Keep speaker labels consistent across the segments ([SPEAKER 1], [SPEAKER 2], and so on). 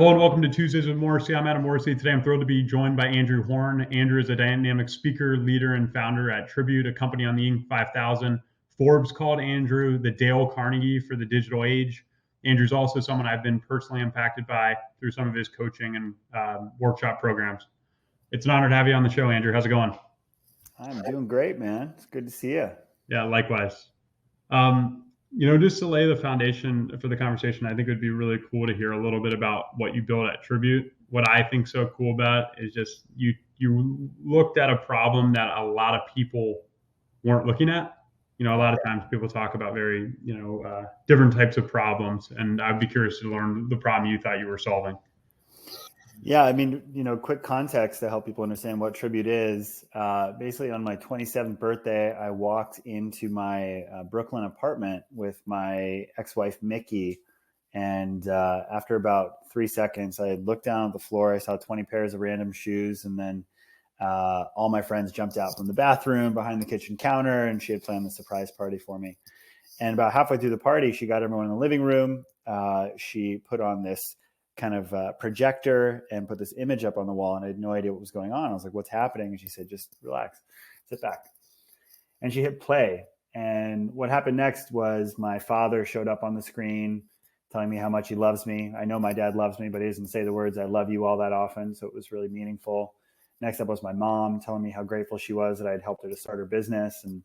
[SPEAKER 1] Hello and welcome to Tuesdays with Morrissey. I'm Adam Morrissey. Today I'm thrilled to be joined by Andrew Horn. Andrew is a dynamic speaker, leader, and founder at Tribute, a company on the Inc. 5000. Forbes called Andrew the Dale Carnegie for the digital age. Andrew's also someone I've been personally impacted by through some of his coaching and workshop programs. It's an honor to have you on the show, Andrew. How's it going?
[SPEAKER 2] I'm doing great, man. It's good to see you.
[SPEAKER 1] Yeah, likewise. Just to lay the foundation for the conversation, I think it would be really cool to hear a little bit about what you built at Tribute. What I think so cool about is just you looked at a problem that a lot of people weren't looking at. A lot of times people talk about very, different types of problems, and I'd be curious to learn the problem you thought you were solving.
[SPEAKER 2] Yeah, I mean, quick context to help people understand what Tribute is. Basically, on my 27th birthday, I walked into my Brooklyn apartment with my ex-wife, Mickey. And after about 3 seconds, I looked down at the floor. I saw 20 pairs of random shoes. And then all my friends jumped out from the bathroom behind the kitchen counter, and she had planned the surprise party for me. And about halfway through the party, she got everyone in the living room. She put on this kind of projector and put this image up on the wall, and I had no idea what was going on. I was like, what's happening? And she said, just relax, sit back. And she hit play. And what happened next was my father showed up on the screen telling me how much he loves me. I know my dad loves me, but he doesn't say the words I love you all that often. So it was really meaningful. Next up was my mom telling me how grateful she was that I'd helped her to start her business. And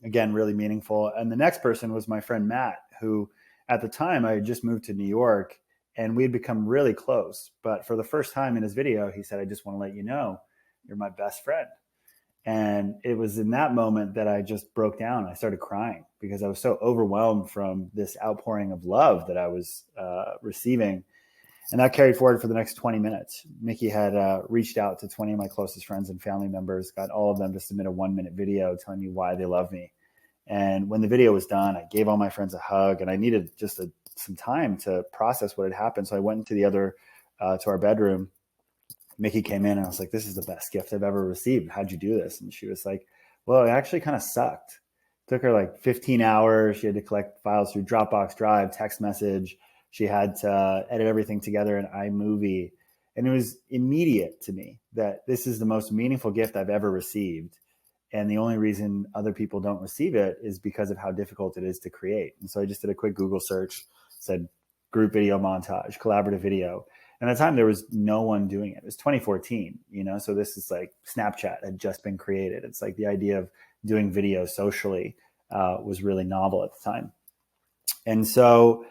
[SPEAKER 2] again, really meaningful. And the next person was my friend Matt, who at the time I had just moved to New York, and we had become really close. But for the first time in his video, he said, I just want to let you know, you're my best friend. And it was in that moment that I just broke down. I started crying because I was so overwhelmed from this outpouring of love that I was receiving. And that carried forward for the next 20 minutes. Mickey had reached out to 20 of my closest friends and family members, got all of them to submit a 1-minute video telling me why they love me. And when the video was done, I gave all my friends a hug, and I needed just some time to process what had happened. So I went into the other, to our bedroom. Mickey came in and I was like, this is the best gift I've ever received. How'd you do this? And she was like, well, it actually kind of sucked. It took her like 15 hours. She had to collect files through Dropbox, Drive, text message. She had to edit everything together in iMovie. And it was immediate to me that this is the most meaningful gift I've ever received. And the only reason other people don't receive it is because of how difficult it is to create. And so I just did a quick Google search, said group video montage, collaborative video. And at the time there was no one doing it. It was 2014, so this is like Snapchat had just been created. It's like the idea of doing video socially was really novel at the time. And so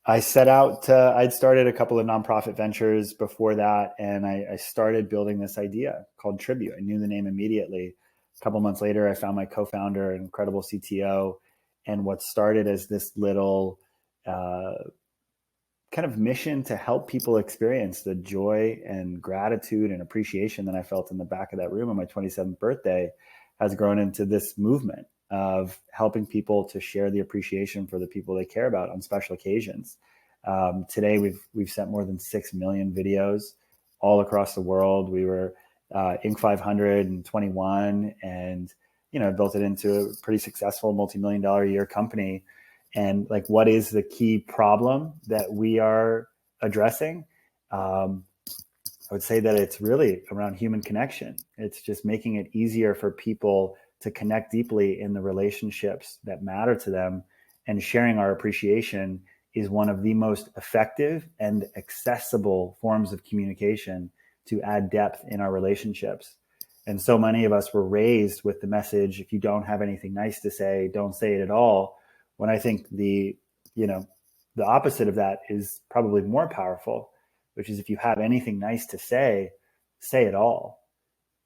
[SPEAKER 2] I set out I'd started a couple of nonprofit ventures before that. And I started building this idea called Tribute. I knew the name immediately. A couple months later, I found my co-founder, an incredible CTO, and what started as this little kind of mission to help people experience the joy and gratitude and appreciation that I felt in the back of that room on my 27th birthday has grown into this movement of helping people to share the appreciation for the people they care about on special occasions. Today, we've sent more than 6 million videos all across the world. We were Inc. 500 in 21, and built it into a pretty successful multi-million-dollar a year company. And like, what is the key problem that we are addressing? I would say that it's really around human connection. It's just making it easier for people to connect deeply in the relationships that matter to them, and sharing our appreciation is one of the most effective and accessible forms of communication to add depth in our relationships. And so many of us were raised with the message, if you don't have anything nice to say, don't say it at all. When I think the opposite of that is probably more powerful, which is if you have anything nice to say it all.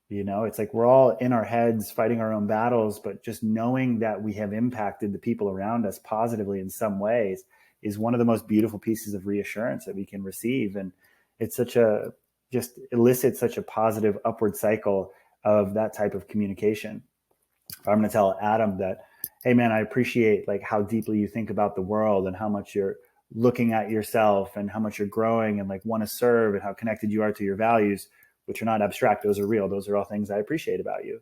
[SPEAKER 2] It's like we're all in our heads fighting our own battles, but just knowing that we have impacted the people around us positively in some ways is one of the most beautiful pieces of reassurance that we can receive. And it's just elicits such a positive upward cycle of that type of communication. If I'm going to tell Adam that, hey man, I appreciate like how deeply you think about the world and how much you're looking at yourself and how much you're growing and like want to serve and how connected you are to your values, which are not abstract. Those are real. Those are all things I appreciate about you.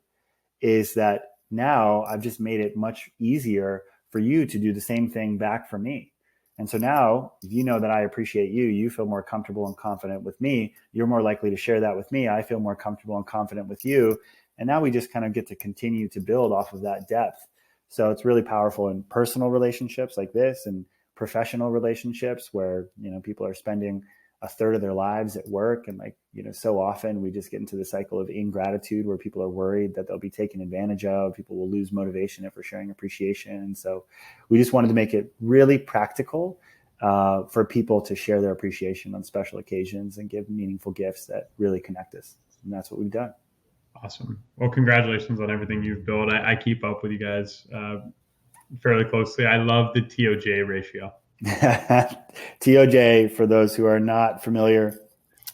[SPEAKER 2] Is that now I've just made it much easier for you to do the same thing back for me. And so now, if you know that I appreciate you, you feel more comfortable and confident with me. You're more likely to share that with me. I feel more comfortable and confident with you. And now we just kind of get to continue to build off of that depth. So it's really powerful in personal relationships like this, and professional relationships where, people are spending a third of their lives at work. And so often we just get into the cycle of ingratitude where people are worried that they'll be taken advantage of. People will lose motivation if we're sharing appreciation. And so we just wanted to make it really practical for people to share their appreciation on special occasions and give meaningful gifts that really connect us. And that's what we've done.
[SPEAKER 1] Awesome. Well, congratulations on everything you've built. I keep up with you guys fairly closely. I love the TOJ ratio.
[SPEAKER 2] TOJ, for those who are not familiar,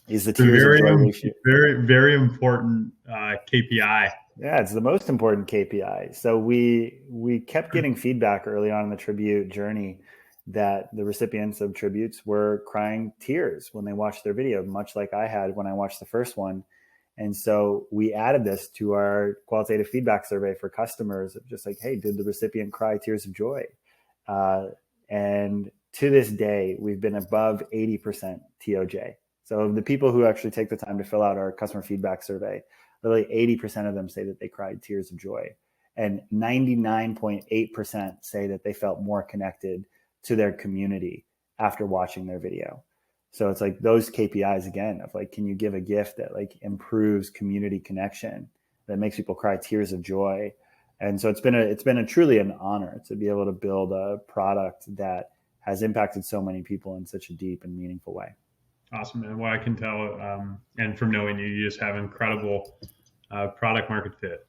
[SPEAKER 2] is the tears of joy ratio.
[SPEAKER 1] Very, very important KPI.
[SPEAKER 2] Yeah, it's the most important KPI. So we kept getting feedback early on in the tribute journey that the recipients of tributes were crying tears when they watched their video, much like I had when I watched the first one. And so we added this to our qualitative feedback survey for customers of just like, hey, did the recipient cry tears of joy? And to this day, we've been above 80% TOJ. So the people who actually take the time to fill out our customer feedback survey, literally 80% of them say that they cried tears of joy. And 99.8% say that they felt more connected to their community after watching their video. So it's like those KPIs again of like, can you give a gift that like improves community connection, that makes people cry tears of joy? And so it's been a truly an honor to be able to build a product that has impacted so many people in such a deep and meaningful way.
[SPEAKER 1] Awesome, man. Well, I can tell, and from knowing you, you just have incredible product market fit.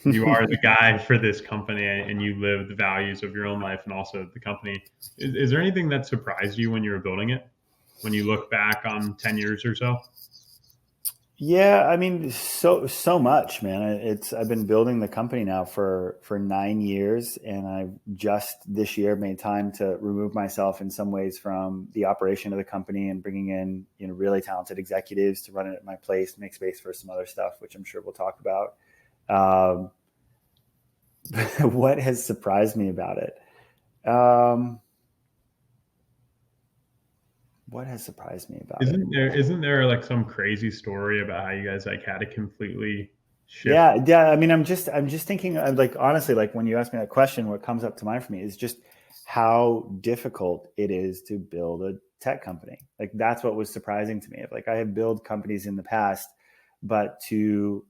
[SPEAKER 1] You are the guy for this company, and you live the values of your own life and also the company. Is there anything that surprised you when you were building it? When you look back on 10 years or so?
[SPEAKER 2] Yeah, I mean, so much, man. I've been building the company now for 9 years, and I've just this year made time to remove myself in some ways from the operation of the company and bringing in really talented executives to run it at my place, make space for some other stuff, which I'm sure we'll talk about. What has surprised me about it? What has surprised me about it?
[SPEAKER 1] Isn't there like some crazy story about how you guys like had to completely shift?
[SPEAKER 2] Yeah. I mean, I'm just thinking, like, honestly, like when you ask me that question, what comes up to mind for me is just how difficult it is to build a tech company. Like that's what was surprising to me. Like I have built companies in the past, but to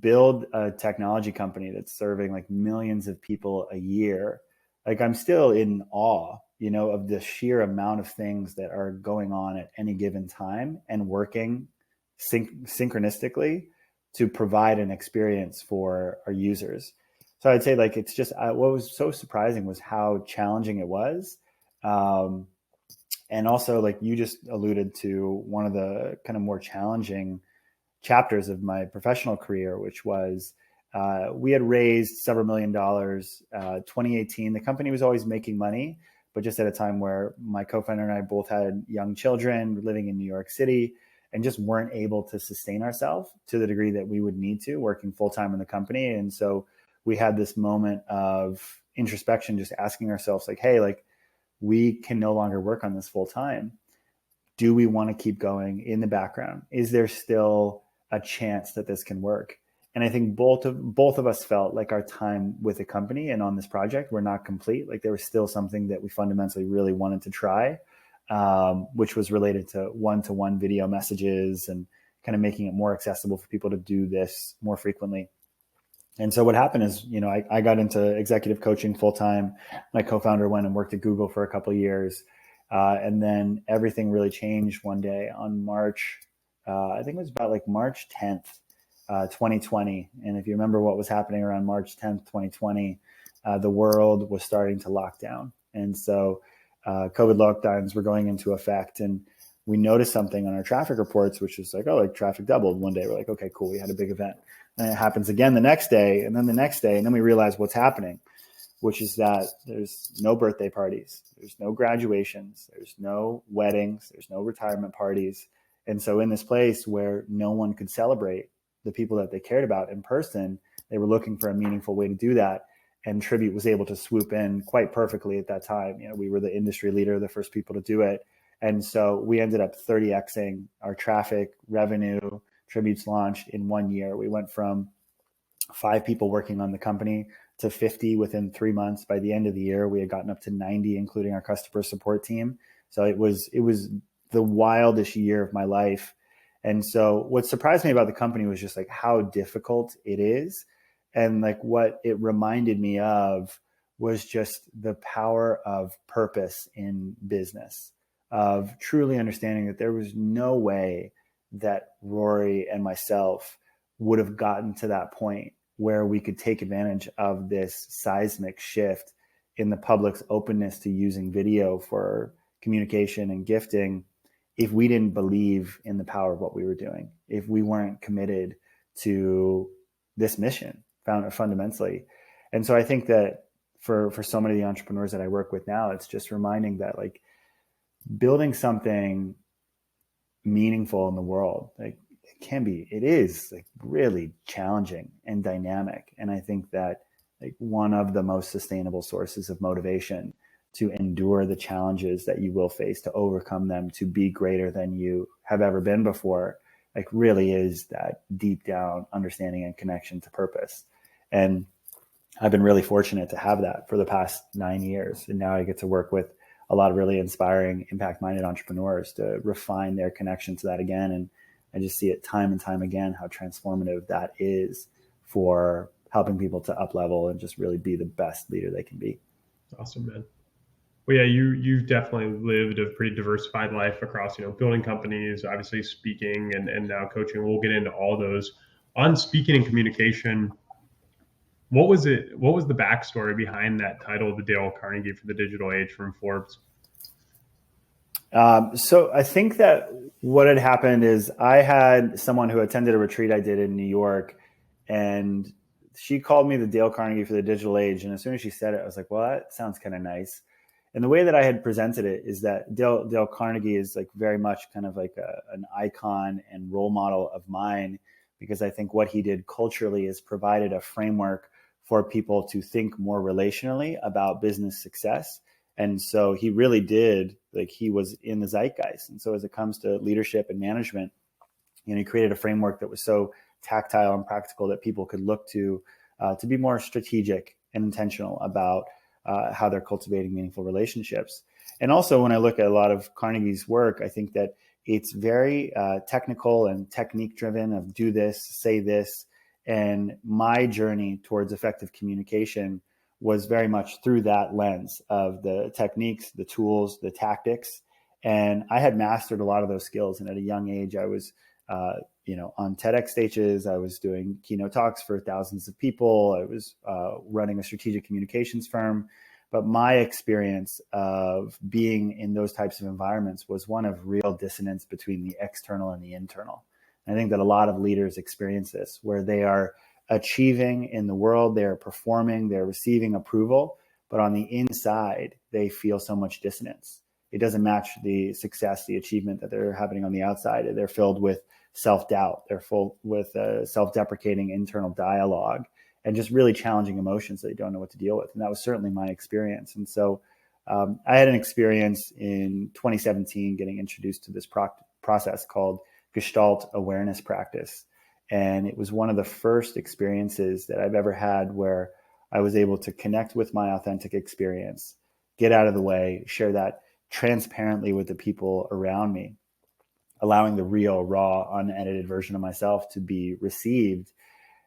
[SPEAKER 2] build a technology company that's serving like millions of people a year, like I'm still in awe, of the sheer amount of things that are going on at any given time and working synchronistically to provide an experience for our users. So I'd say like it's just what was so surprising was how challenging it was. And also, like you just alluded to, one of the kind of more challenging chapters of my professional career, which was we had raised several $1,000,000. 2018, the company was always making money, but just at a time where my co-founder and I both had young children living in New York City and just weren't able to sustain ourselves to the degree that we would need to, working full-time in the company. And so we had this moment of introspection, just asking ourselves like, hey, like we can no longer work on this full-time. Do we want to keep going in the background? Is there still a chance that this can work? And I think both of us felt like our time with the company and on this project were not complete. Like there was still something that we fundamentally really wanted to try, which was related to one-to-one video messages and kind of making it more accessible for people to do this more frequently. And so what happened is, I got into executive coaching full-time. My co-founder went and worked at Google for a couple of years. And then everything really changed one day on March, I think it was about like March 10th, 2020. And if you remember what was happening around March 10th, 2020, the world was starting to lock down. And so COVID lockdowns were going into effect. And we noticed something on our traffic reports, which was like, oh, like traffic doubled one day. We're like, okay, cool. We had a big event. And it happens again the next day, and then the next day. And then we realize what's happening, which is that there's no birthday parties, there's no graduations, there's no weddings, there's no retirement parties. And so in this place where no one could celebrate the people that they cared about in person, they were looking for a meaningful way to do that. and Tribute was able to swoop in quite perfectly at that time. We were the industry leader, the first people to do it. And so we ended up 30xing our traffic, revenue. Tribute's launched in 1 year. We went from 5 people working on the company to 50 within 3 months. By the end of the year, we had gotten up to 90, including our customer support team. So it was the wildest year of my life. And so what surprised me about the company was just like how difficult it is. And like what it reminded me of was just the power of purpose in business, of truly understanding that there was no way that Rory and myself would have gotten to that point where we could take advantage of this seismic shift in the public's openness to using video for communication and gifting if we didn't believe in the power of what we were doing, if we weren't committed to this mission fundamentally. And so I think that for so many of the entrepreneurs that I work with now, it's just reminding that like building something meaningful in the world, like it is like really challenging and dynamic. And I think that like one of the most sustainable sources of motivation to endure the challenges that you will face, to overcome them, to be greater than you have ever been before, like really is that deep down understanding and connection to purpose. And I've been really fortunate to have that for the past 9 years. And now I get to work with a lot of really inspiring, impact-minded entrepreneurs to refine their connection to that again. And I just see it time and time again, how transformative that is for helping people to up level and just really be the best leader they can be.
[SPEAKER 1] Awesome, man. Well, yeah, you've definitely lived a pretty diversified life across, building companies, obviously speaking, and now coaching. We'll get into all those. On speaking and communication, what was it? What was the backstory behind that title, the Dale Carnegie for the Digital Age from Forbes?
[SPEAKER 2] So I think that what had happened is I had someone who attended a retreat I did in New York, and she called me the Dale Carnegie for the Digital Age. And as soon as she said it, I was like, well, that sounds kind of nice. And the way that I had presented it is that Dale Carnegie is like very much kind of like an icon and role model of mine, because I think what he did culturally is provided a framework for people to think more relationally about business success. And so he really did, like he was in the zeitgeist. And so as it comes to leadership and management, he created a framework that was so tactile and practical that people could look to be more strategic and intentional about how they're cultivating meaningful relationships. And also when I look at a lot of Carnegie's work, I think that it's very technical and technique driven of do this, say this. And my journey towards effective communication was very much through that lens of the techniques, the tools, the tactics. And I had mastered a lot of those skills. And at a young age, I was, on TEDx stages. I was doing keynote talks for thousands of people. I was running a strategic communications firm. But my experience of being in those types of environments was one of real dissonance between the external and the internal. And I think that a lot of leaders experience this, where they are achieving in the world, they're performing, they're receiving approval, but on the inside, they feel so much dissonance. It doesn't match the success, the achievement that they're having on the outside. They're filled with self-doubt. They're full with self-deprecating internal dialogue and just really challenging emotions that they don't know what to deal with. And that was certainly my experience. And so I had an experience in 2017 getting introduced to this process called Gestalt awareness practice. And it was one of the first experiences that I've ever had where I was able to connect with my authentic experience, get out of the way, share that transparently with the people around me, allowing the real, raw, unedited version of myself to be received,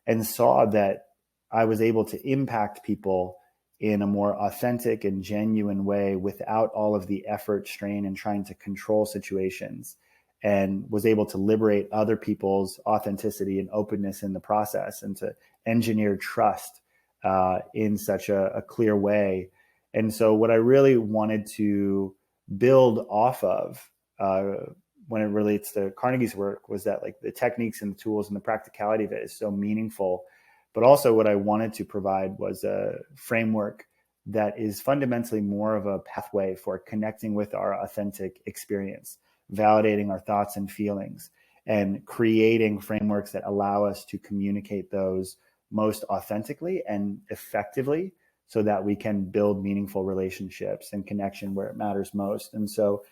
[SPEAKER 2] and saw that I was able to impact people in a more authentic and genuine way without all of the effort, strain, and trying to control situations, and was able to liberate other people's authenticity and openness in the process, and to engineer trust in such a clear way. And so what I really wanted to build off of when it relates to Carnegie's work was that like the techniques and the tools and the practicality of it is so meaningful. But also what I wanted to provide was a framework that is fundamentally more of a pathway for connecting with our authentic experience, validating our thoughts and feelings, and creating frameworks that allow us to communicate those most authentically and effectively so that we can build meaningful relationships and connection where it matters most. And so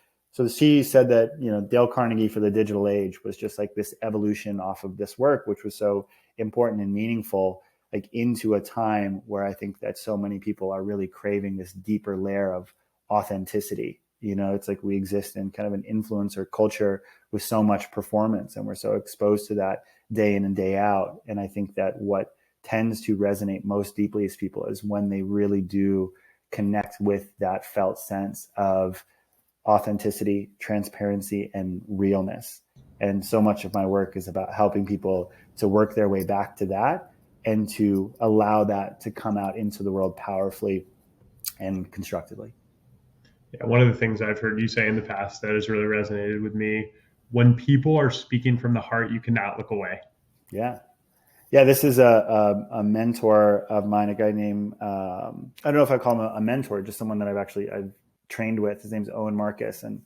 [SPEAKER 2] she said that, Dale Carnegie for the digital age was just like this evolution off of this work, which was so important and meaningful, like into a time where I think that so many people are really craving this deeper layer of authenticity. It's like we exist in kind of an influencer culture with so much performance, and we're so exposed to that day in and day out. And I think that what tends to resonate most deeply as people is when they really do connect with that felt sense of authenticity, transparency, and realness. And so much of my work is about helping people to work their way back to that and to allow that to come out into the world powerfully and constructively.
[SPEAKER 1] Yeah, one of the things I've heard you say in the past that has really resonated with me: when people are speaking from the heart, you cannot look away.
[SPEAKER 2] Yeah. Yeah, this is a mentor of mine, a guy named, I don't know if I call him a mentor, just someone that I've trained with. His name's Owen Marcus. And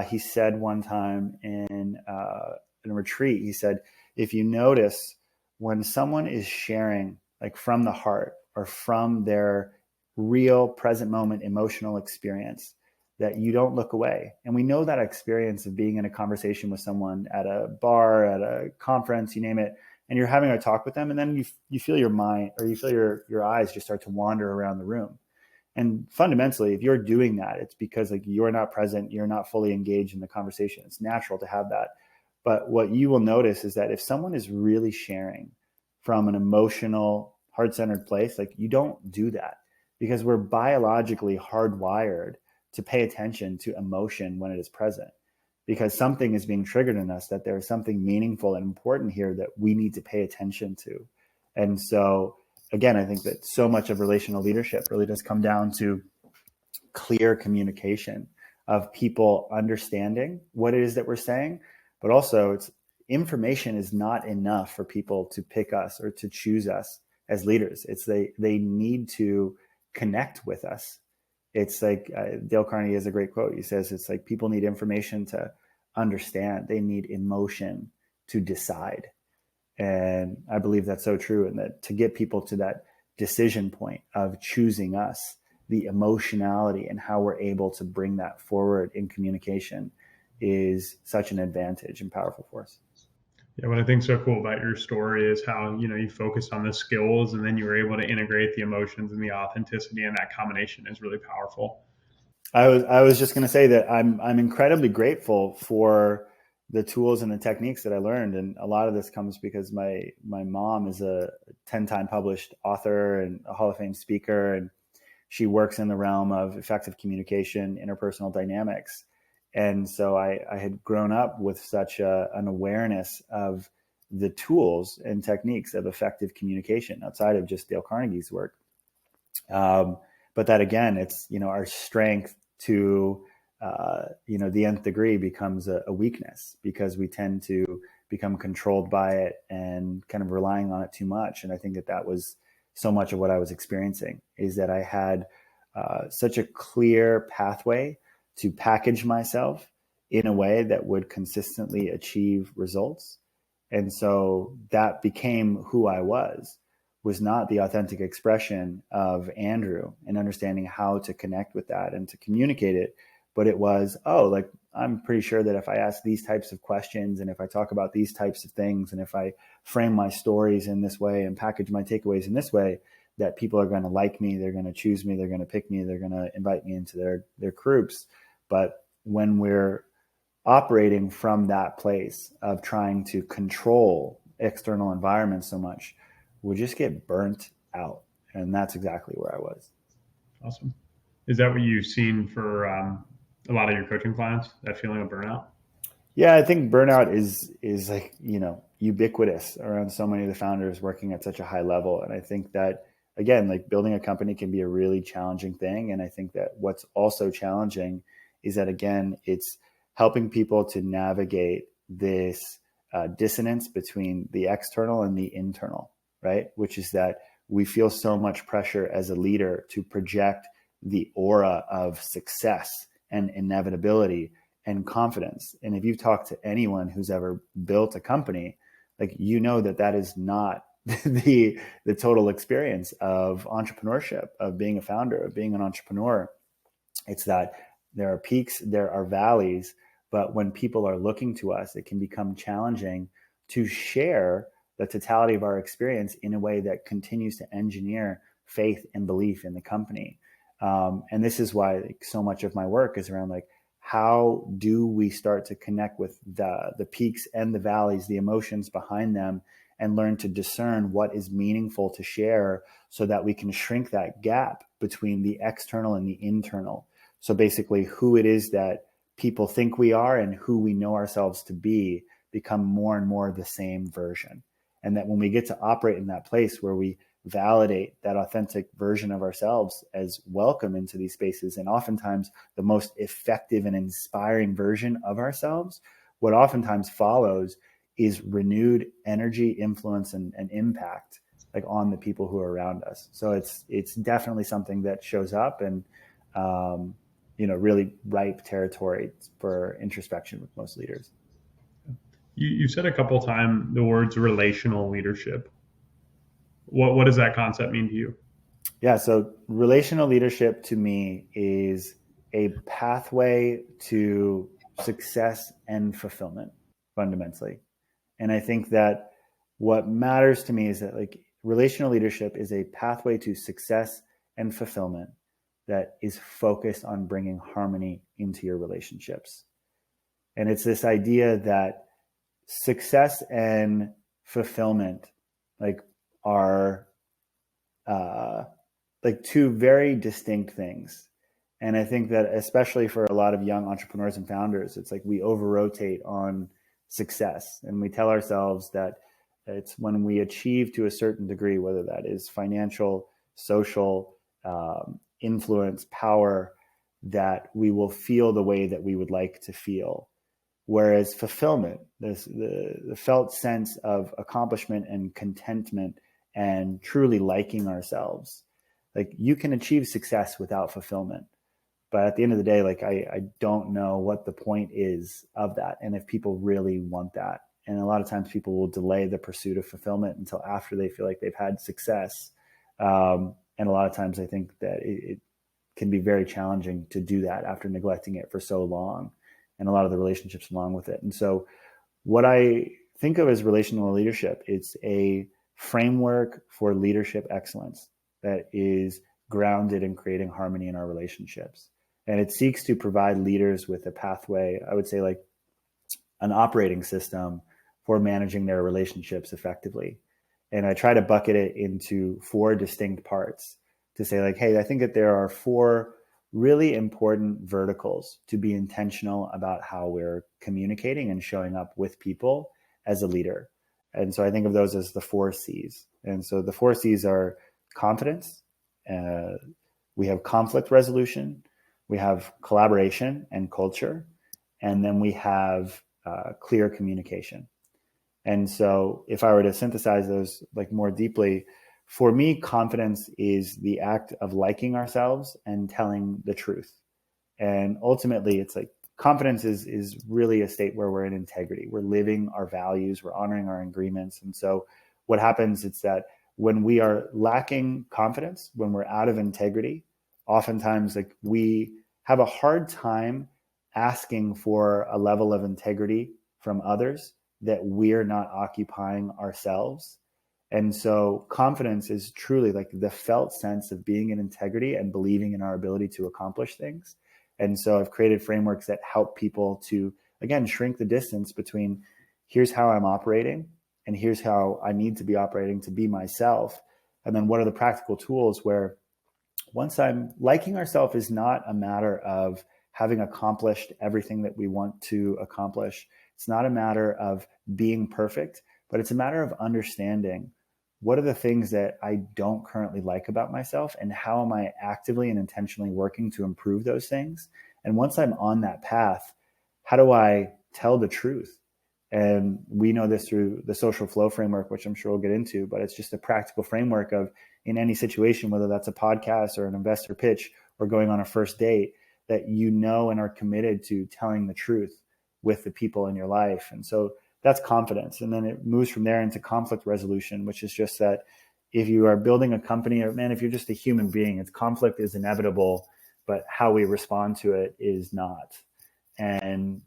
[SPEAKER 2] he said one time in a retreat, he said, if you notice when someone is sharing like from the heart or from their real present moment emotional experience, that you don't look away. And we know that experience of being in a conversation with someone at a bar, at a conference, you name it, and you're having a talk with them, and then you feel your mind, or you feel your eyes just start to wander around the room. And fundamentally, if you're doing that, it's because like you're not present, you're not fully engaged in the conversation. It's natural to have that. But what you will notice is that if someone is really sharing from an emotional, heart-centered place, like you don't do that, because we're biologically hardwired to pay attention to emotion when it is present, because something is being triggered in us, that there is something meaningful and important here that we need to pay attention to. And so again, I think that so much of relational leadership really does come down to clear communication of people understanding what it is that we're saying, but also information is not enough for people to pick us or to choose us as leaders. It's they need to connect with us. It's like Dale Carnegie has a great quote. He says, it's like people need information to understand. They need emotion to decide. And I believe that's so true. And that to get people to that decision point of choosing us, the emotionality and how we're able to bring that forward in communication is such an advantage and powerful force.
[SPEAKER 1] Yeah, what I think so cool about your story is how, you focused on the skills and then you were able to integrate the emotions and the authenticity, and that combination is really powerful.
[SPEAKER 2] I was just going to say that I'm incredibly grateful for the tools and the techniques that I learned, and a lot of this comes because my mom is a 10-time published author and a Hall of Fame speaker, and she works in the realm of effective communication, interpersonal dynamics. And so I had grown up with such an awareness of the tools and techniques of effective communication outside of just Dale Carnegie's work. But that again, it's, our strength to, the nth degree becomes a weakness, because we tend to become controlled by it and kind of relying on it too much. And I think that was so much of what I was experiencing, is that I had such a clear pathway to package myself in a way that would consistently achieve results. And so that became who I was not the authentic expression of Andrew, and understanding how to connect with that and to communicate it. But it was, like, I'm pretty sure that if I ask these types of questions, and if I talk about these types of things, and if I frame my stories in this way and package my takeaways in this way, that people are going to like me, they're going to choose me, they're going to pick me, they're going to invite me into their groups. But when we're operating from that place of trying to control external environments so much, we'll just get burnt out. And that's exactly where I was.
[SPEAKER 1] Awesome. Is that what you've seen for a lot of your coaching clients, that feeling of burnout?
[SPEAKER 2] Yeah, I think burnout is like, ubiquitous around so many of the founders working at such a high level. And I think that, again, like building a company can be a really challenging thing. And I think that what's also challenging is that, again, it's helping people to navigate this dissonance between the external and the internal, right? Which is that we feel so much pressure as a leader to project the aura of success and inevitability and confidence. And if you've talked to anyone who's ever built a company, like, that is not the total experience of entrepreneurship, of being a founder, of being an entrepreneur. It's that there are peaks, there are valleys, but when people are looking to us, it can become challenging to share the totality of our experience in a way that continues to engineer faith and belief in the company. And this is why like, so much of my work is around like, how do we start to connect with the peaks and the valleys, the emotions behind them, and learn to discern what is meaningful to share so that we can shrink that gap between the external and the internal. So basically, who it is that people think we are and who we know ourselves to be become more and more the same version. And that when we get to operate in that place where we validate that authentic version of ourselves as welcome into these spaces, and oftentimes the most effective and inspiring version of ourselves, what oftentimes follows is renewed energy, influence, and impact like on the people who are around us. So it's definitely something that shows up, and really ripe territory for introspection with most leaders.
[SPEAKER 1] You said a couple times the words relational leadership. What does that concept mean to you?
[SPEAKER 2] Yeah, so relational leadership to me is a pathway to success and fulfillment fundamentally. And I think that what matters to me is that like relational leadership is a pathway to success and fulfillment that is focused on bringing harmony into your relationships. And it's this idea that success and fulfillment like are like two very distinct things. And I think that especially for a lot of young entrepreneurs and founders, it's like we over rotate on success, and we tell ourselves that it's when we achieve to a certain degree, whether that is financial, social, influence, power, that we will feel the way that we would like to feel. Whereas fulfillment, the felt sense of accomplishment and contentment and truly liking ourselves, like you can achieve success without fulfillment. But at the end of the day, like I don't know what the point is of that, and if people really want that. And a lot of times people will delay the pursuit of fulfillment until after they feel like they've had success. And a lot of times I think that it can be very challenging to do that after neglecting it for so long, and a lot of the relationships along with it. And so what I think of as relational leadership, it's a framework for leadership excellence that is grounded in creating harmony in our relationships. And it seeks to provide leaders with a pathway, I would say like an operating system for managing their relationships effectively. And I try to bucket it into 4 distinct parts to say like, hey, I think that there are 4 really important verticals to be intentional about how we're communicating and showing up with people as a leader. And so I think of those as the 4 C's. And so the 4 C's are confidence, we have conflict resolution, we have collaboration and culture, and then we have clear communication. And so if I were to synthesize those like more deeply, for me, confidence is the act of liking ourselves and telling the truth. And ultimately, it's like confidence is really a state where we're in integrity. We're living our values, we're honoring our agreements. And so what happens is that when we are lacking confidence, when we're out of integrity, oftentimes like we have a hard time asking for a level of integrity from others that we're not occupying ourselves. And so confidence is truly like the felt sense of being in integrity and believing in our ability to accomplish things. And so I've created frameworks that help people to, again, shrink the distance between here's how I'm operating and here's how I need to be operating to be myself. And then what are the practical tools where once I'm liking ourselves is not a matter of having accomplished everything that we want to accomplish. It's not a matter of being perfect, but it's a matter of understanding what are the things that I don't currently like about myself and how am I actively and intentionally working to improve those things. And once I'm on that path, how do I tell the truth? And we know this through the social flow framework, which I'm sure we'll get into, but it's just a practical framework of in any situation, whether that's a podcast or an investor pitch or going on a first date, that you know and are committed to telling the truth with the people in your life. And so That's confidence. And then it moves from there into conflict resolution, which is just that if you are building a company, or man, if you're just a human being, it's conflict is inevitable, but how we respond to it is not. And,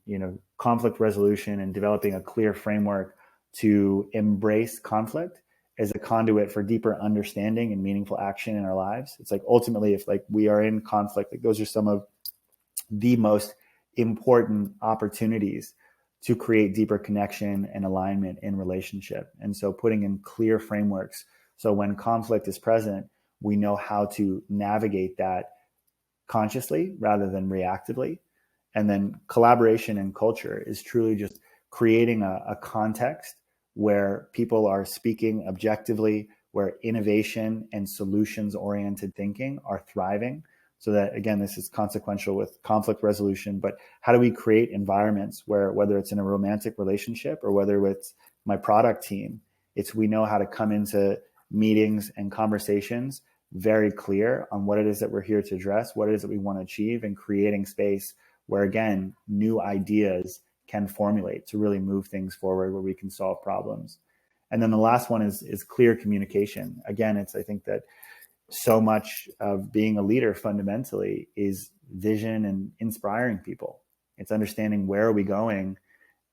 [SPEAKER 2] conflict resolution and developing a clear framework to embrace conflict as a conduit for deeper understanding and meaningful action in our lives. It's like ultimately, if like we are in conflict, like those are some of the most important opportunities to create deeper connection and alignment in relationship. And so putting in clear frameworks. So when conflict is present, we know how to navigate that consciously rather than reactively. And then collaboration and culture is truly just creating a context where people are speaking objectively, where innovation and solutions oriented thinking are thriving. So that, again, this is consequential with conflict resolution, but how do we create environments where, whether it's in a romantic relationship or whether it's my product team, it's we know how to come into meetings and conversations very clear on what it is that we're here to address, what it is that we want to achieve, and creating space where, again, new ideas can formulate to really move things forward, where we can solve problems. And then the last one is clear communication. Again, I think that so much of being a leader fundamentally is vision and inspiring people. It's understanding where are we going.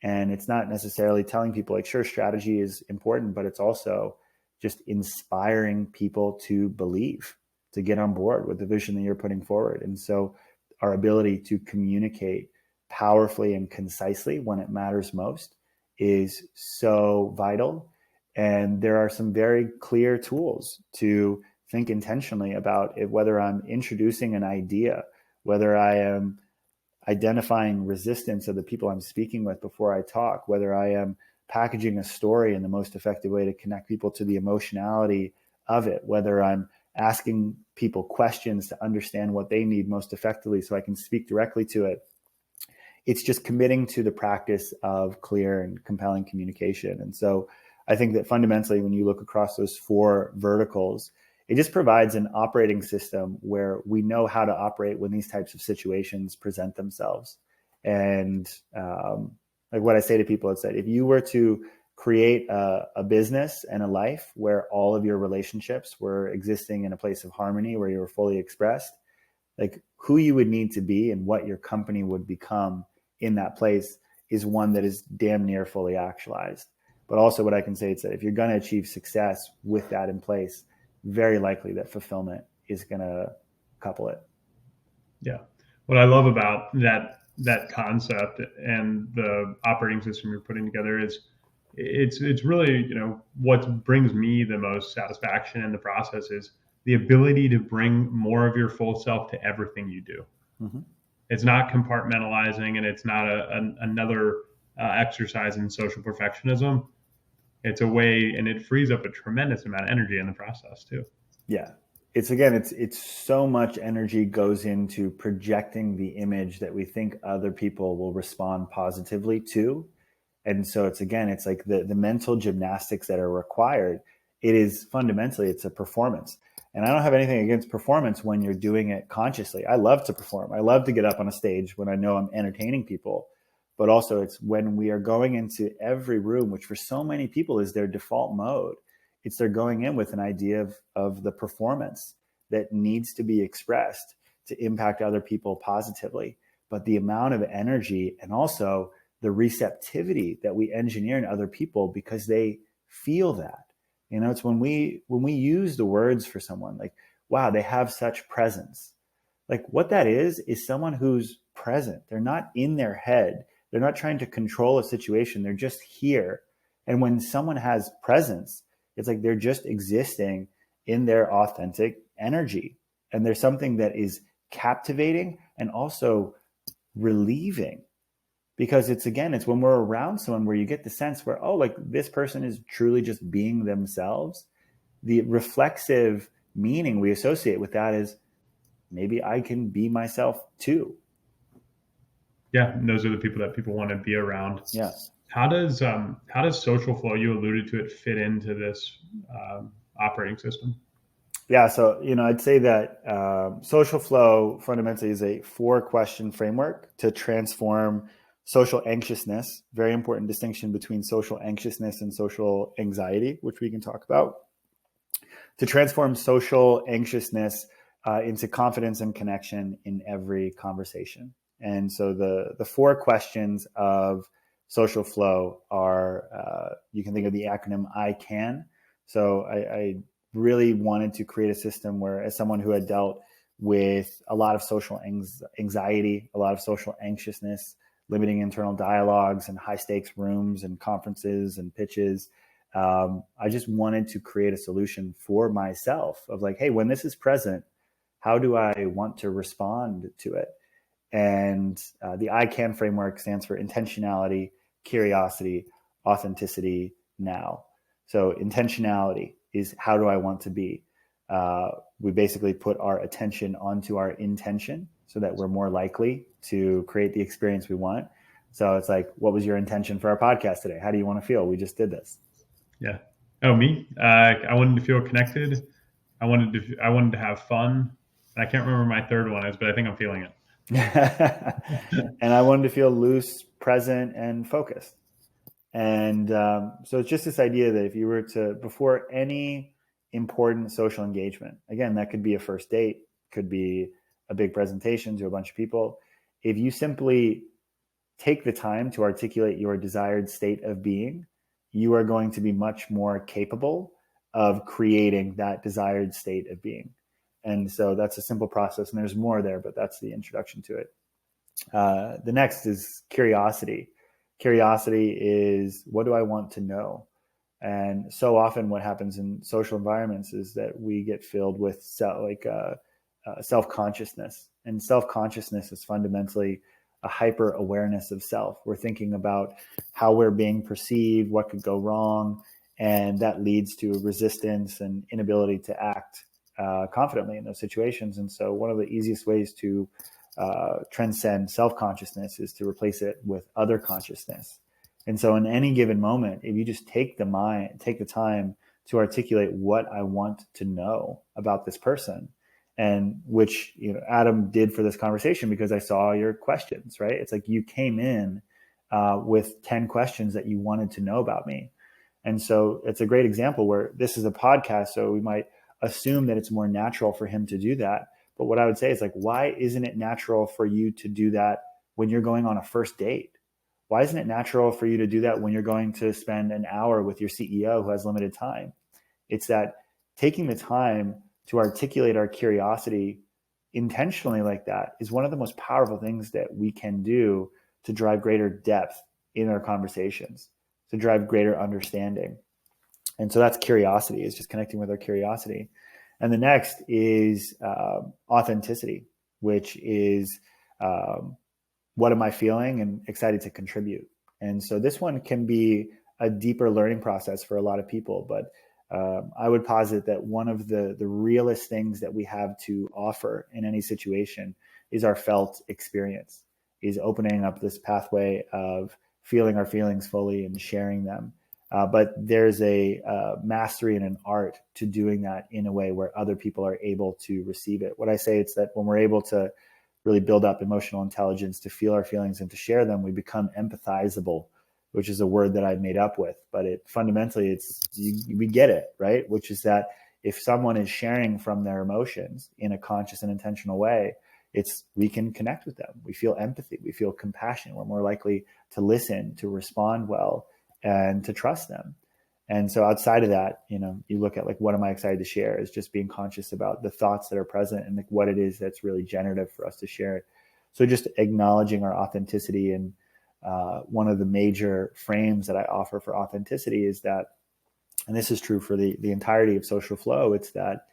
[SPEAKER 2] And it's not necessarily telling people like, sure, strategy is important, but it's also just inspiring people to believe, to get on board with the vision that you're putting forward. And so our ability to communicate powerfully and concisely when it matters most is so vital. And there are some very clear tools to think intentionally about it, whether I'm introducing an idea, whether I am identifying resistance of the people I'm speaking with before I talk, whether I am packaging a story in the most effective way to connect people to the emotionality of it, whether I'm asking people questions to understand what they need most effectively so I can speak directly to it. It's just committing to the practice of clear and compelling communication. And so I think that fundamentally, when you look across those four verticals, it just provides an operating system where we know how to operate when these types of situations present themselves. And like what I say to people is that if you were to create a business and a life where all of your relationships were existing in a place of harmony, where you were fully expressed, like who you would need to be and what your company would become in that place is one that is damn near fully actualized. But also what I can say is that if you're going to achieve success with that in place, very likely that fulfillment is going to couple it.
[SPEAKER 1] Yeah. What I love about that concept and the operating system you're putting together is it's really, what brings me the most satisfaction in the process is the ability to bring more of your full self to everything you do. Mm-hmm. It's not compartmentalizing, and it's not another exercise in social perfectionism. It's a way, and it frees up a tremendous amount of energy in the process too.
[SPEAKER 2] Yeah. It's so much energy goes into projecting the image that we think other people will respond positively to. And so it's like the mental gymnastics that are required. It is fundamentally, it's a performance. And I don't have anything against performance when you're doing it consciously. I love to perform. I love to get up on a stage when I know I'm entertaining people. But also it's when we are going into every room, which for so many people is their default mode. It's they're going in with an idea of the performance that needs to be expressed to impact other people positively. But the amount of energy and also the receptivity that we engineer in other people because they feel that. It's when we use the words for someone like, wow, they have such presence. Like what that is someone who's present. They're not in their head. They're not trying to control a situation. They're just here. And when someone has presence, it's like they're just existing in their authentic energy. And there's something that is captivating and also relieving. Because it's when we're around someone where you get the sense where, oh, like this person is truly just being themselves. The reflexive meaning we associate with that is maybe I can be myself too.
[SPEAKER 1] Yeah, and those are the people that people want to be around.
[SPEAKER 2] Yeah.
[SPEAKER 1] How does social flow, you alluded to it, fit into this operating system?
[SPEAKER 2] Yeah, so I'd say that social flow fundamentally is a 4-question framework to transform social anxiousness, very important distinction between social anxiousness and social anxiety, which we can talk about, to transform social anxiousness into confidence and connection in every conversation. And so the four questions of social flow are, you can think of the acronym I CAN. So I really wanted to create a system where, as someone who had dealt with a lot of social anxiety, a lot of social anxiousness, limiting internal dialogues and high stakes rooms and conferences and pitches, I just wanted to create a solution for myself of like, hey, when this is present, how do I want to respond to it? And the ICANN framework stands for intentionality, curiosity, authenticity, now. So intentionality is, how do I want to be? We basically put our attention onto our intention so that we're more likely to create the experience we want. So it's like, what was your intention for our podcast today? How do you want to feel? We just did this.
[SPEAKER 1] Yeah. Oh, me? I wanted to feel connected. I wanted to have fun. I can't remember my third one is, but I think I'm feeling it.
[SPEAKER 2] And I wanted to feel loose, present, and focused. And so it's just this idea that if you were to, before any important social engagement, again, that could be a first date, could be a big presentation to a bunch of people. If you simply take the time to articulate your desired state of being, you are going to be much more capable of creating that desired state of being. And so that's a simple process, and there's more there, but that's the introduction to it. The next is curiosity. Curiosity is, what do I want to know? And so often what happens in social environments is that we get filled with self-consciousness. And self-consciousness is fundamentally a hyper awareness of self. We're thinking about how we're being perceived, what could go wrong, and that leads to resistance and inability to act confidently in those situations. And so one of the easiest ways to transcend self-consciousness is to replace it with other consciousness. And so in any given moment, if you just take the time to articulate what I want to know about this person, and which, Adam did for this conversation, because I saw your questions, right? It's like you came in with 10 questions that you wanted to know about me. And so it's a great example where this is a podcast, so we might assume that it's more natural for him to do that. But what I would say is, like, why isn't it natural for you to do that when you're going on a first date? Why isn't it natural for you to do that when you're going to spend an hour with your CEO who has limited time? It's that taking the time to articulate our curiosity intentionally like that is one of the most powerful things that we can do to drive greater depth in our conversations, to drive greater understanding. And so that's curiosity, is just connecting with our curiosity. And the next is authenticity, which is what am I feeling and excited to contribute. And so this one can be a deeper learning process for a lot of people, but I would posit that one of the realest things that we have to offer in any situation is our felt experience, is opening up this pathway of feeling our feelings fully and sharing them. But there's a mastery and an art to doing that in a way where other people are able to receive it. What I say is that when we're able to really build up emotional intelligence to feel our feelings and to share them, we become empathizable, which is a word that I made up with, but fundamentally we get it, right? Which is that if someone is sharing from their emotions in a conscious and intentional way, we can connect with them. We feel empathy, we feel compassion. We're more likely to listen, to respond well, and to trust them. And so outside of that, you look at, like, what am I excited to share, is just being conscious about the thoughts that are present and, like, what it is that's really generative for us to share. So just acknowledging our authenticity. And one of the major frames that I offer for authenticity is that, and this is true for the entirety of social flow, it's that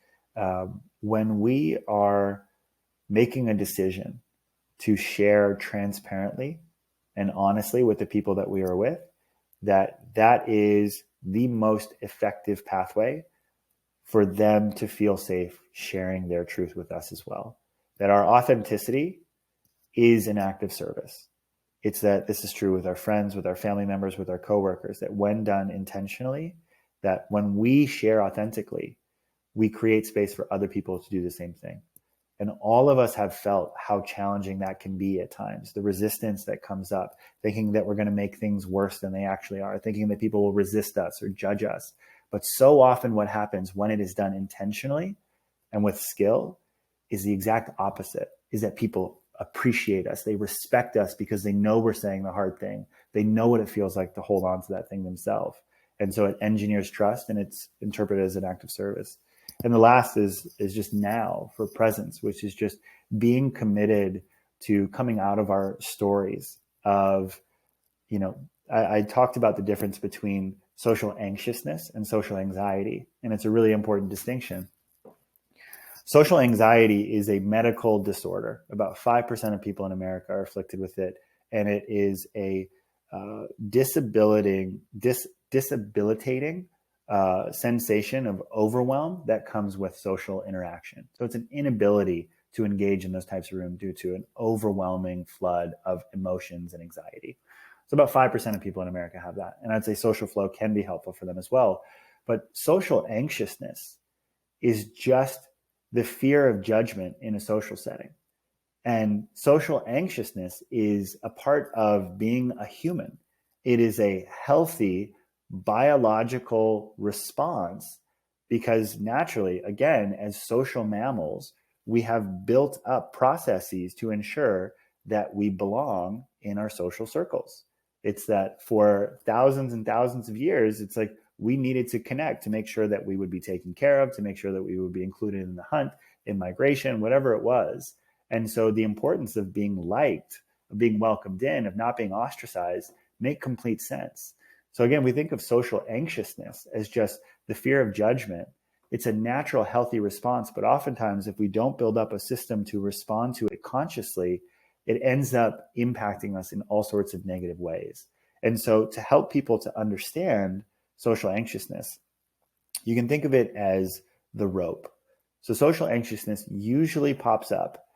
[SPEAKER 2] when we are making a decision to share transparently and honestly with the people that we are with, that is the most effective pathway for them to feel safe sharing their truth with us as well. That our authenticity is an act of service. It's that this is true with our friends, with our family members, with our coworkers, that when done intentionally, that when we share authentically, we create space for other people to do the same thing. And all of us have felt how challenging that can be at times. The resistance that comes up, thinking that we're going to make things worse than they actually are, thinking that people will resist us or judge us. But so often what happens when it is done intentionally and with skill is the exact opposite, is that people appreciate us. They respect us because they know we're saying the hard thing. They know what it feels like to hold on to that thing themselves. And so it engineers trust, and it's interpreted as an act of service. And the last is just now, for presence, which is just being committed to coming out of our stories of, I talked about the difference between social anxiousness and social anxiety. And it's a really important distinction. Social anxiety is a medical disorder. About 5% of people in America are afflicted with it. And it is a disabilitating sensation of overwhelm that comes with social interaction. So it's an inability to engage in those types of rooms due to an overwhelming flood of emotions and anxiety. So about 5% of people in America have that. And I'd say social flow can be helpful for them as well. But social anxiousness is just the fear of judgment in a social setting. And social anxiousness is a part of being a human. It is a healthy biological response because naturally, again, as social mammals, we have built up processes to ensure that we belong in our social circles. It's that for thousands and thousands of years, it's like we needed to connect to make sure that we would be taken care of, to make sure that we would be included in the hunt, in migration, whatever it was. And so the importance of being liked, of being welcomed in, of not being ostracized, make complete sense. So again, we think of social anxiousness as just the fear of judgment. It's a natural, healthy response, but oftentimes if we don't build up a system to respond to it consciously, it ends up impacting us in all sorts of negative ways. And so to help people to understand social anxiousness, you can think of it as the rope. So social anxiousness usually pops up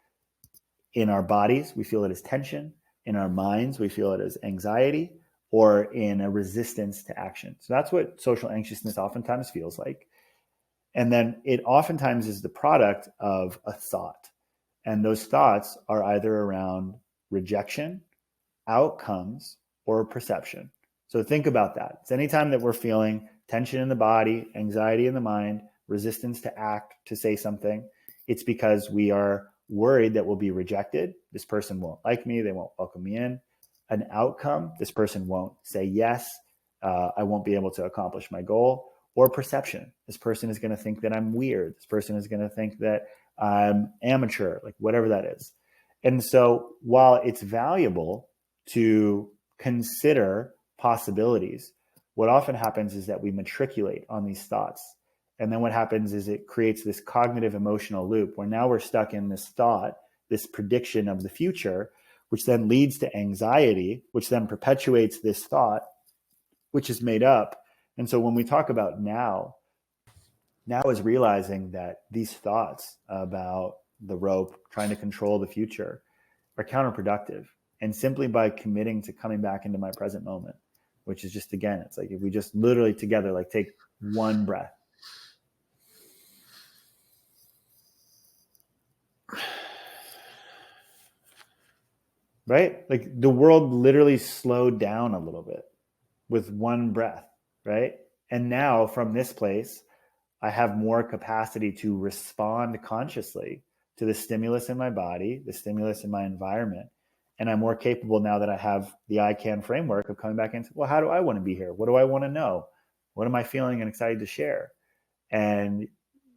[SPEAKER 2] in our bodies. We feel it as tension. In our minds, we feel it as anxiety or in a resistance to action. So that's what social anxiousness oftentimes feels like. And then it oftentimes is the product of a thought. And those thoughts are either around rejection, outcomes, or perception. So think about that. It's anytime that we're feeling tension in the body, anxiety in the mind, resistance to act, to say something, it's because we are worried that we'll be rejected. This person won't like me. They won't welcome me in. An outcome, this person won't say yes. I won't be able to accomplish my goal. Or perception. This person is going to think that I'm weird. This person is going to think that I'm amateur, like whatever that is. And so while it's valuable to consider possibilities, what often happens is that we matriculate on these thoughts. And then what happens is it creates this cognitive emotional loop where now we're stuck in this thought, this prediction of the future, which then leads to anxiety, which then perpetuates this thought, which is made up. And so when we talk about now is realizing that these thoughts about the rope, trying to control the future, are counterproductive. And simply by committing to coming back into my present moment, which is just, again, it's like if we just literally together, like take one breath. Right? Like the world literally slowed down a little bit with one breath, right? And now from this place, I have more capacity to respond consciously to the stimulus in my body, the stimulus in my environment. And I'm more capable now that I have the I can framework of coming back into, well, how do I want to be here? What do I want to know? What am I feeling and excited to share? And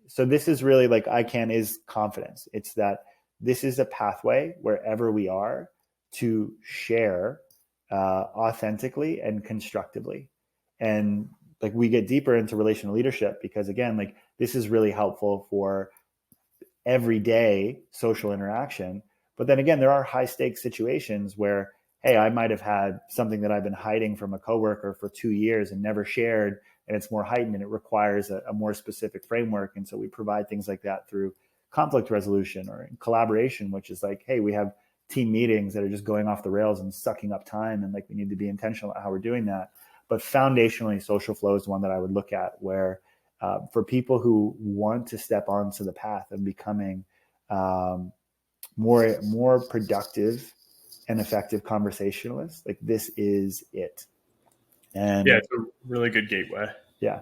[SPEAKER 2] so this is really like I can is confidence. It's that this is a pathway wherever we are to share authentically and constructively. And like we get deeper into relational leadership because again, like this is really helpful for everyday social interaction. But then again, there are high stakes situations where, hey, I might have had something that I've been hiding from a coworker for 2 years and never shared, and it's more heightened and it requires a more specific framework. And so we provide things like that through conflict resolution or in collaboration, which is like, hey, we have team meetings that are just going off the rails and sucking up time. And like, we need to be intentional about how we're doing that. But foundationally, social flow is one that I would look at where for people who want to step onto the path of becoming more productive and effective conversationalist. Like, this is it. And
[SPEAKER 1] yeah, it's a really good gateway.
[SPEAKER 2] yeah.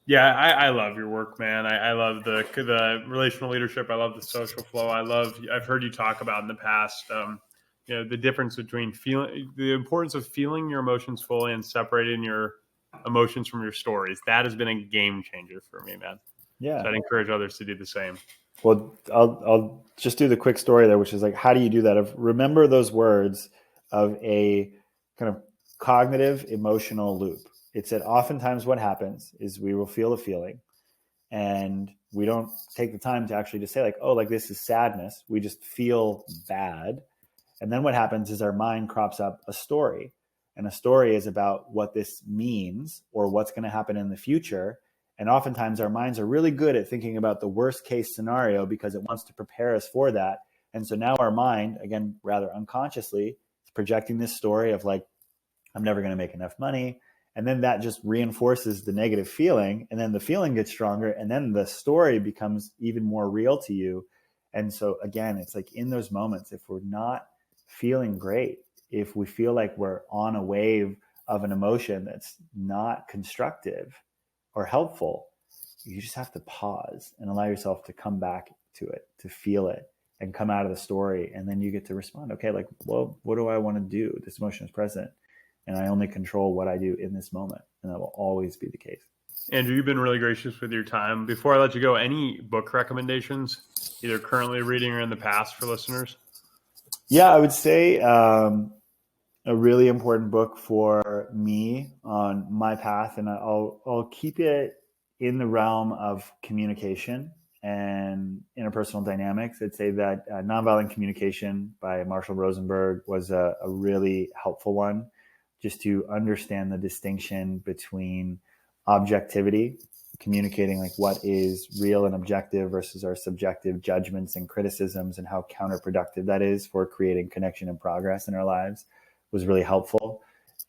[SPEAKER 1] Yeah, I love your work, man. I love the relational leadership. I love the social flow. I've heard you talk about in the past, the difference between the importance of feeling your emotions fully and separating your emotions from your stories. That has been a game changer for me, man.
[SPEAKER 2] Yeah.
[SPEAKER 1] So I'd encourage others to do the same.
[SPEAKER 2] Well, I'll just do the quick story there, which is like, how do you do that? Remember those words of a kind of cognitive emotional loop. It's that oftentimes what happens is we will feel a feeling, and we don't take the time to actually just say like, oh, like this is sadness. We just feel bad. And then what happens is our mind crops up a story, and a story is about what this means or what's going to happen in the future. And oftentimes our minds are really good at thinking about the worst case scenario because it wants to prepare us for that. And so now our mind, again, rather unconsciously, is projecting this story of like, I'm never going to make enough money. And then that just reinforces the negative feeling. And then the feeling gets stronger. And then the story becomes even more real to you. And so again, it's like in those moments, if we're not feeling great, if we feel like we're on a wave of an emotion that's not constructive or helpful, you just have to pause and allow yourself to come back to it, to feel it, and come out of the story. And then you get to respond, okay, like, well, what do I want to do? This emotion is present, and I only control what I do in this moment. And that will always be the case.
[SPEAKER 1] Andrew, you've been really gracious with your time. Before I let you go, any book recommendations, either currently reading or in the past, for listeners?
[SPEAKER 2] Yeah, I would say a really important book for me on my path, and I'll keep it in the realm of communication and interpersonal dynamics. I'd say that Nonviolent Communication by Marshall Rosenberg was a really helpful one, just to understand the distinction between objectivity, communicating like what is real and objective, versus our subjective judgments and criticisms, and how counterproductive that is for creating connection and progress in our lives, was really helpful.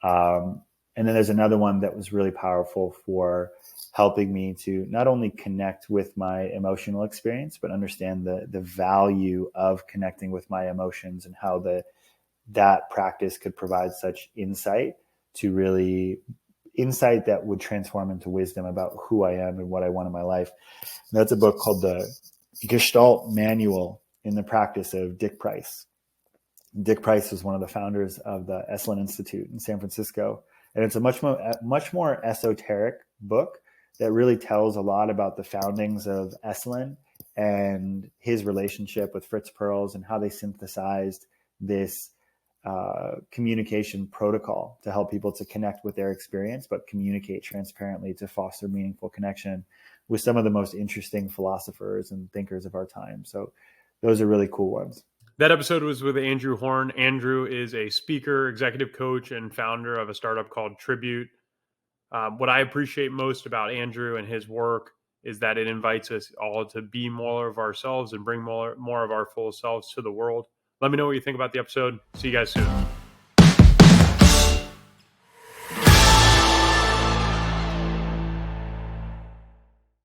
[SPEAKER 2] And then there's another one that was really powerful for helping me to not only connect with my emotional experience, but understand the value of connecting with my emotions, and how that practice could provide such insight that would transform into wisdom about who I am and what I want in my life. And that's a book called The Gestalt Manual in the Practice of Dick Price. Dick Price was one of the founders of the Esalen Institute in San Francisco. And it's a much more esoteric book that really tells a lot about the foundings of Esalen and his relationship with Fritz Perls, and how they synthesized this communication protocol to help people to connect with their experience, but communicate transparently to foster meaningful connection with some of the most interesting philosophers and thinkers of our time. So those are really cool ones.
[SPEAKER 1] That episode was with Andrew Horn. Andrew is a speaker, executive coach, and founder of a startup called Tribute. What I appreciate most about Andrew and his work is that it invites us all to be more of ourselves and bring more of our full selves to the world. Let me know what you think about the episode. See you guys soon.